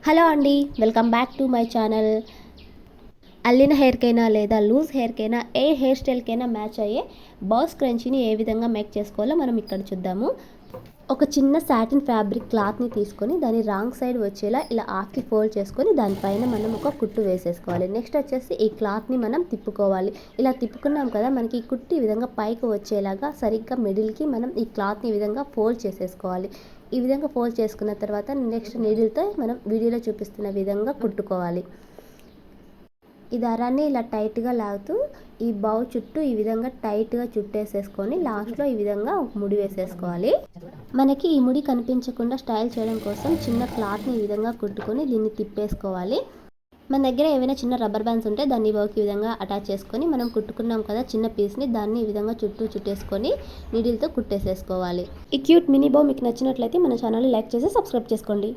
Hello అండి, welcome back to my channel. అల్లిన హెయిర్కైనా లేదా లూజ్ హెయిర్కైనా ఏ హెయిర్ స్టైల్కైనా మ్యాచ్ అయ్యే బాస్ క్రంచీని ఏ విధంగా మేక్ చేసుకోవాలో మనం ఇక్కడ చూద్దాము. ఒక చిన్న సాటిన్ ఫ్యాబ్రిక్ క్లాత్ని తీసుకొని దాన్ని రాంగ్ సైడ్ వచ్చేలా ఇలా హాఫ్కి ఫోల్డ్ చేసుకొని దానిపైన మనం ఒక కుట్టు వేసేసుకోవాలి. నెక్స్ట్ వచ్చేసి ఈ క్లాత్ని మనం తిప్పుకోవాలి. ఇలా తిప్పుకున్నాం కదా, మనకి ఈ కుట్టు ఈ విధంగా పైకి వచ్చేలాగా సరిగ్గా మిడిల్కి మనం ఈ క్లాత్ని ఈ విధంగా ఫోల్డ్ చేసేసుకోవాలి. ఈ విధంగా ఫోల్డ్ చేసుకున్న తర్వాత నెక్స్ట్ నీడిల్తో మనం వీడియోలో చూపిస్తున్న విధంగా కుట్టుకోవాలి. ఈ దారాన్ని ఇలా టైట్గా లాగుతూ ఈ బౌ చుట్టూ ఈ విధంగా టైట్గా చుట్టేసేసుకొని లాస్ట్లో ఈ విధంగా ముడి వేసేసుకోవాలి. మనకి ఈ ముడి కనిపించకుండా స్టైల్ చేయడం కోసం చిన్న క్లాత్ని ఈ విధంగా కుట్టుకొని దీన్ని తిప్పేసుకోవాలి. మన దగ్గర ఏవైనా చిన్న రబ్బర్ బ్యాండ్స్ ఉంటే దాన్ని బౌకి ఈ విధంగా అటాచ్ చేసుకొని మనం కుట్టుకున్నాం కదా చిన్న పీస్ని, దాన్ని ఈ విధంగా చుట్టేసుకొని నీడిల్తో కుట్టేసేసుకోవాలి. ఈ క్యూట్ మినీ బౌ మీకు నచ్చినట్లయితే మన ఛానల్ని లైక్ చేసి సబ్స్క్రైబ్ చేసుకోండి.